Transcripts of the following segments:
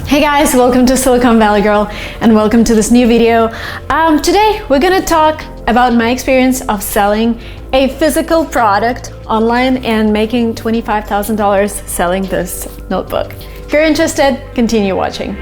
Hey guys, welcome to Silicon Valley Girl and welcome to this new video. Today we're gonna talk about my experience of selling a physical product online and making $25,000 selling this notebook. If you're interested, continue watching.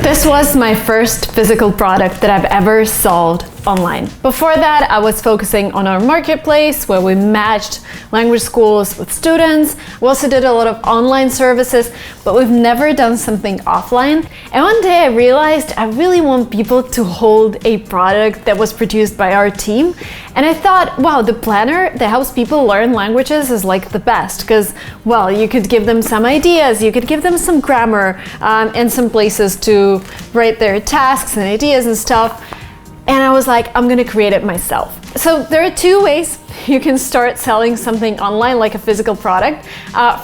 This was my first physical product that I've ever sold online. Before that, I was focusing on our marketplace where we matched language schools with students. We also did a lot of online services, but we've never done something offline. And one day I realized I really want people to hold a product that was produced by our team. And I thought, wow, the planner that helps people learn languages is like the best because, well, you could give them some ideas, you could give them some grammar and some places to write their tasks and ideas and stuff. And I was like, I'm gonna create it myself. So there are two ways you can start selling something online, like a physical product.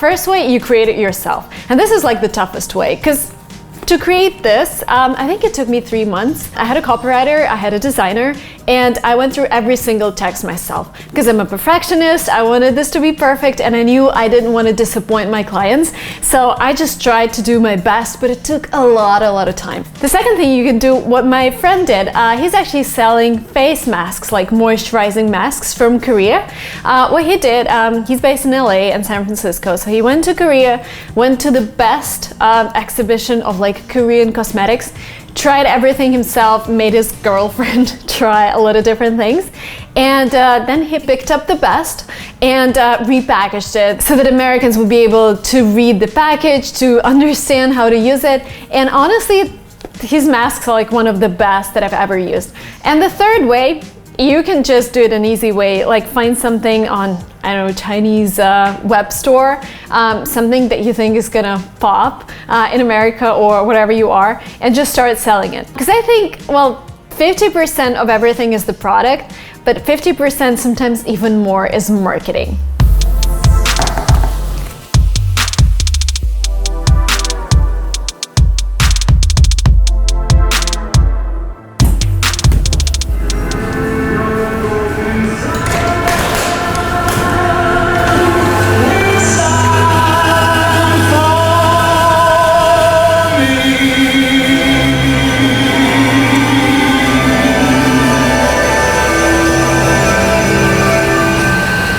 First way, you create it yourself. And this is like the toughest way, because to create this, I think it took me 3 months. I had a copywriter, I had a designer, and I went through every single text myself. Because I'm a perfectionist, I wanted this to be perfect, and I knew I didn't want to disappoint my clients. So I just tried to do my best, but it took a lot of time. The second thing you can do, what my friend did, he's actually selling face masks, like moisturizing masks from Korea. What he did, he's based in LA and San Francisco, so he went to Korea, went to the best exhibition of like Korean cosmetics, tried everything himself, made his girlfriend try a lot of different things, and then he picked up the best and repackaged it so that Americans would be able to read the package, to understand how to use it. And honestly, his masks are like one of the best that I've ever used. And the third way, you can just do it an easy way, like find something on, I don't know, Chinese web store, something that you think is gonna pop in America or whatever you are, and just start selling it. Because I think, well, 50% of everything is the product, but 50%, sometimes even more, is marketing.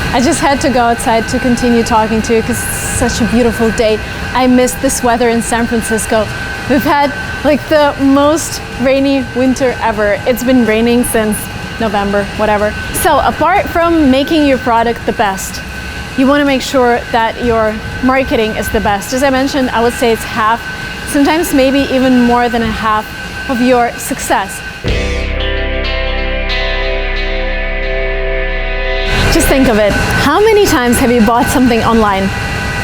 I just had to go outside to continue talking to you because it's such a beautiful day. I missed this weather in San Francisco. We've had like the most rainy winter ever. It's been raining since November, whatever. So apart from making your product the best, you want to make sure that your marketing is the best. As I mentioned, I would say it's half, sometimes maybe even more than a half of your success. Just think of it. How many times have you bought something online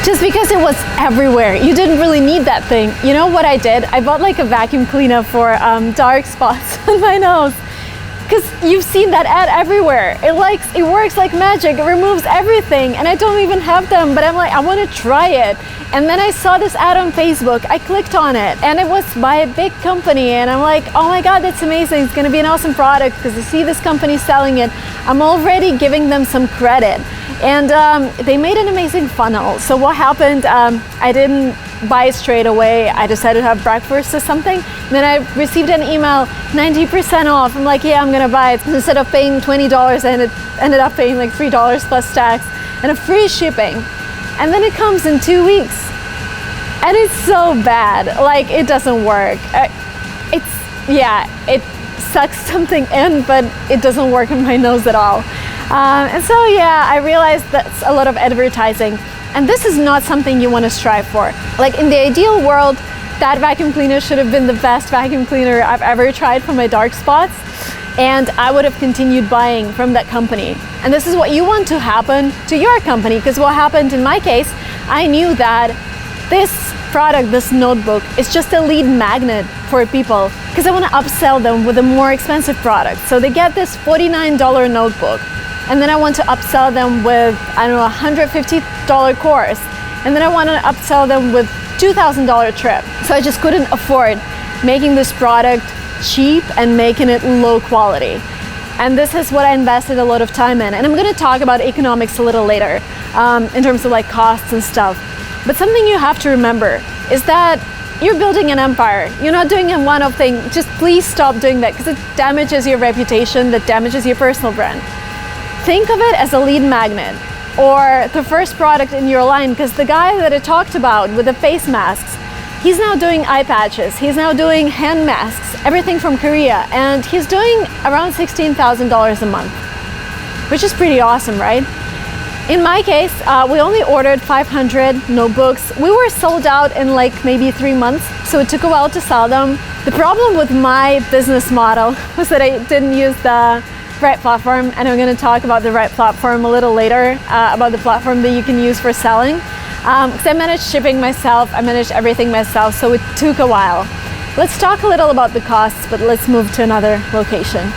just because it was everywhere? You didn't really need that thing. You know what I did? I bought like a vacuum cleaner for dark spots on my nose. Because you've seen that ad everywhere. It works like magic. It removes everything. And I don't even have them, but I'm like, I want to try it. And then I saw this ad on Facebook. I clicked on it and it was by a big company. And I'm like, oh my God, that's amazing. It's going to be an awesome product because I see this company selling it. I'm already giving them some credit. And they made an amazing funnel. So what happened, I didn't buy it straight away. I decided to have breakfast or something. And then I received an email, 90% off. I'm like, yeah, I'm gonna buy it. Instead of paying $20, I ended up paying like $3 plus tax and a free shipping. And then it comes in 2 weeks. And it's so bad, like it doesn't work. It sucks something in, but it doesn't work on my nose at all. And so yeah, I realized that's a lot of advertising. And this is not something you want to strive for. Like in the ideal world, that vacuum cleaner should have been the best vacuum cleaner I've ever tried for my dark spots. And I would have continued buying from that company. And this is what you want to happen to your company, because what happened in my case, I knew that this product, this notebook, is just a lead magnet for people because I want to upsell them with a more expensive product. So they get this $49 notebook. And then I want to upsell them with, I don't know, $150 course. And then I want to upsell them with $2,000 trip. So I just couldn't afford making this product cheap and making it low quality. And this is what I invested a lot of time in. And I'm going to talk about economics a little later in terms of like costs and stuff. But something you have to remember is that you're building an empire. You're not doing a one-off thing. Just please stop doing that because it damages your reputation, that damages your personal brand. Think of it as a lead magnet or the first product in your line, because the guy that I talked about with the face masks, he's now doing eye patches, he's now doing hand masks, everything from Korea, and he's doing around $16,000 a month, which is pretty awesome, right? In my case, we only ordered 500 notebooks. We were sold out in like maybe 3 months, so it took a while to sell them. The problem with my business model was that I didn't use the right platform, and I'm going to talk about the right platform a little later, about the platform that you can use for selling. Because I managed shipping myself, I managed everything myself, so it took a while. Let's talk a little about the costs, but let's move to another location.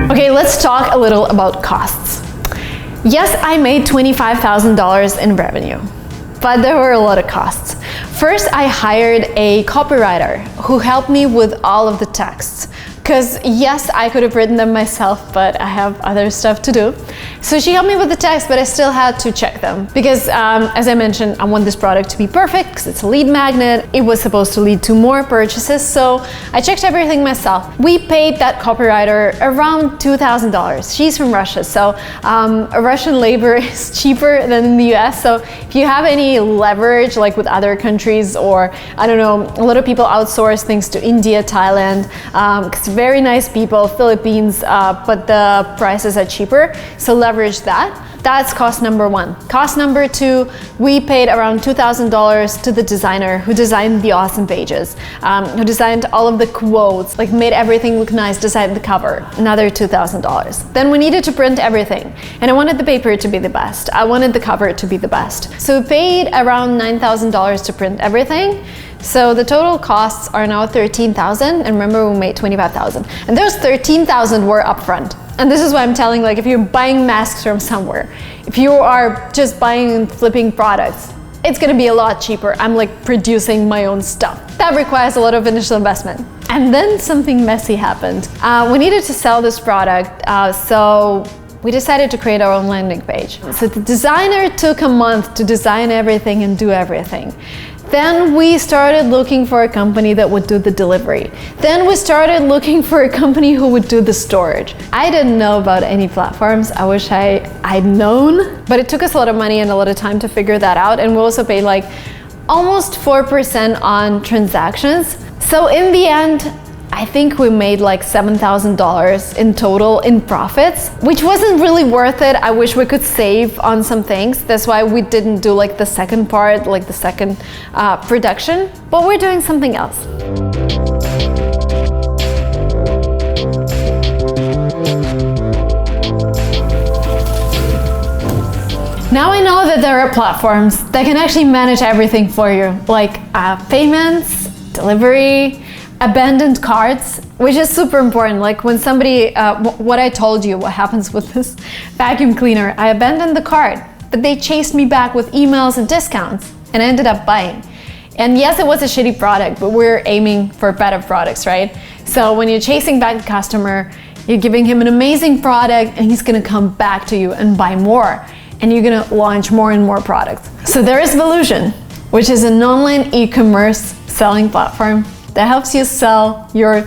Okay, let's talk a little about costs. Yes, I made $25,000 in revenue, but there were a lot of costs. First, I hired a copywriter who helped me with all of the texts. Because yes, I could have written them myself, but I have other stuff to do. So she helped me with the text, but I still had to check them. Because as I mentioned, I want this product to be perfect because it's a lead magnet. It was supposed to lead to more purchases, so I checked everything myself. We paid that copywriter around $2,000. She's from Russia, so Russian labor is cheaper than in the US. So if you have any leverage, like with other countries, or I don't know, a lot of people outsource things to India, Thailand, because very nice people, Philippines, but the prices are cheaper, so leverage that. That's cost number one. Cost number two, we paid around $2,000 to the designer who designed the awesome pages, who designed all of the quotes, like made everything look nice, designed the cover, another $2,000. Then we needed to print everything, and I wanted the paper to be the best. I wanted the cover to be the best. So we paid around $9,000 to print everything. So the total costs are now $13,000, and remember we made $25,000. And those $13,000 were upfront. And this is why I'm telling, like, if you're buying masks from somewhere, if you are just buying and flipping products, it's gonna be a lot cheaper. I'm like producing my own stuff. That requires a lot of initial investment. And then something messy happened. We needed to sell this product, so we decided to create our own landing page. So the designer took a month to design everything and do everything. Then we started looking for a company that would do the delivery. Then we started looking for a company who would do the storage. I didn't know about any platforms. I wish I'd known, but it took us a lot of money and a lot of time to figure that out. And we also paid like almost 4% on transactions. So in the end, I think we made like $7,000 in total in profits, which wasn't really worth it. I wish we could save on some things. That's why we didn't do like the second part, like the second production, but we're doing something else. Now I know that there are platforms that can actually manage everything for you, like payments, delivery, abandoned carts, which is super important. Like when somebody, what I told you, what happens with this vacuum cleaner, I abandoned the cart, but they chased me back with emails and discounts, and I ended up buying. And yes, it was a shitty product, but we're aiming for better products, right? So when you're chasing back the customer, you're giving him an amazing product, and he's gonna come back to you and buy more, and you're gonna launch more and more products. So there is Volution, which is an online e-commerce selling platform that helps you sell your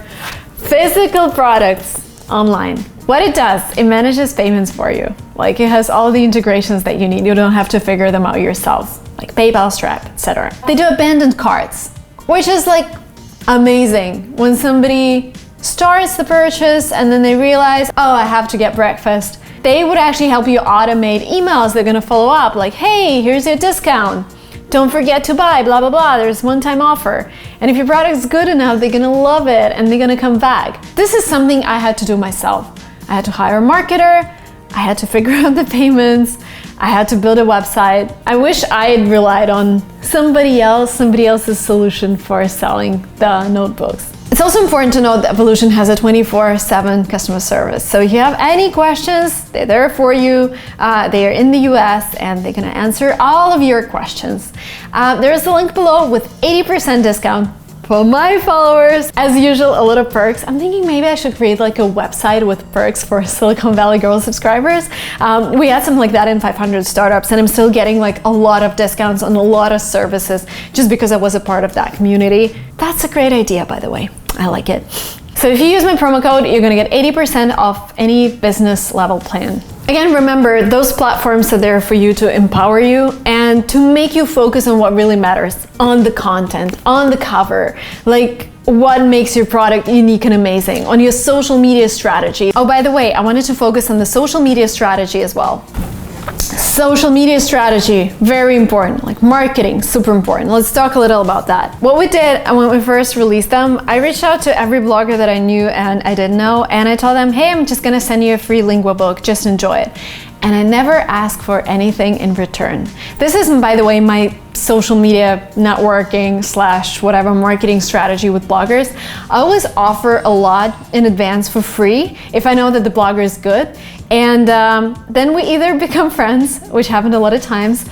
physical products online. What it does, it manages payments for you. Like it has all the integrations that you need. You don't have to figure them out yourself, like PayPal, Stripe, etc. They do abandoned carts, which is like amazing. When somebody starts the purchase and then they realize, oh, I have to get breakfast, they would actually help you automate emails. They're gonna follow up like, hey, here's your discount. Don't forget to buy, blah, blah, blah, there's one-time offer. And if your product's good enough, they're gonna love it and they're gonna come back. This is something I had to do myself. I had to hire a marketer, I had to figure out the payments, I had to build a website. I wish I had relied on somebody else's solution for selling the notebooks. It's also important to note that Evolution has a 24/7 customer service. So if you have any questions, they're there for you. They are in the US and they're gonna answer all of your questions. There is a link below with 80% discount for my followers. As usual, a lot of perks. I'm thinking maybe I should create like a website with perks for Silicon Valley Girl subscribers. We had something like that in 500 startups, and I'm still getting like a lot of discounts on a lot of services just because I was a part of that community. That's a great idea, by the way. I like it. So if you use my promo code, you're gonna get 80% off any business level plan. Again, remember, those platforms are there for you to empower you and to make you focus on what really matters, on the content, on the cover, like what makes your product unique and amazing, on your social media strategy. Oh, by the way, I wanted to focus on the social media strategy as well. Social media strategy, very important, like marketing, super important. Let's talk a little about that. What we did when we first released them, I reached out to every blogger that I knew and I didn't know, and I told them, hey, I'm just gonna send you a free Lingua book, just enjoy it. And I never ask for anything in return. This is, by the way, my social media networking / whatever marketing strategy with bloggers. I always offer a lot in advance for free if I know that the blogger is good. And then we either become friends, which happened a lot of times,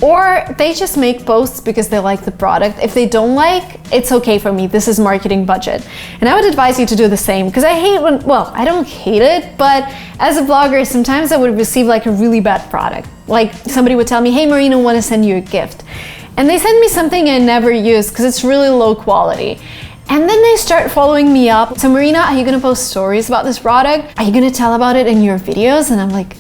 or they just make posts because they like the product. If they don't like, it's okay for me. This is marketing budget. And I would advise you to do the same, because I hate when, well, I don't hate it, but as a blogger, sometimes I would receive like a really bad product. Like somebody would tell me, hey Marina, I want to send you a gift. And they send me something I never use because it's really low quality. And then they start following me up. So Marina, are you gonna post stories about this product? Are you gonna tell about it in your videos? And I'm like,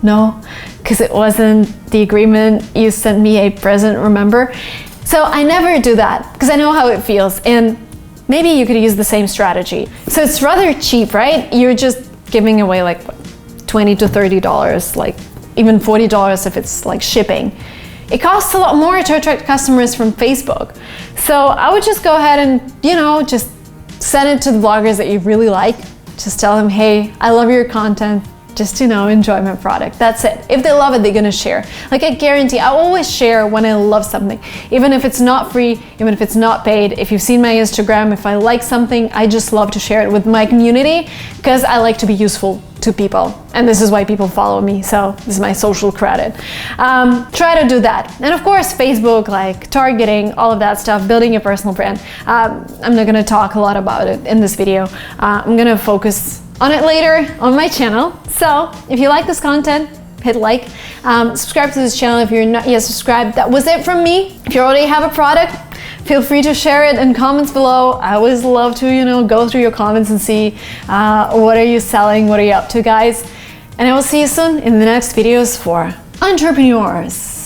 no, because it wasn't the agreement. You sent me a present, remember? So I never do that because I know how it feels. And maybe you could use the same strategy. So it's rather cheap, right? You're just giving away like what, $20 to $30, like even $40 if it's like shipping. It costs a lot more to attract customers from Facebook. So I would just go ahead and, just send it to the bloggers that you really like. Just tell them, hey, I love your content. Just, enjoy my product. That's it. If they love it, they're gonna share. Like I guarantee, I always share when I love something. Even if it's not free, even if it's not paid. If you've seen my Instagram, if I like something, I just love to share it with my community because I like to be useful to people. And this is why people follow me. So this is my social credit. Try to do that. And of course, Facebook, like targeting, all of that stuff, building your personal brand. I'm not gonna talk a lot about it in this video. I'm gonna focus on it later on my channel. So if you like this content, hit like, subscribe to this channel if you're not yet subscribed. That was it from me. If you already have a product, feel free to share it in comments below. I always love to, go through your comments and see what are you selling, what are you up to, guys. And I will see you soon in the next videos for entrepreneurs.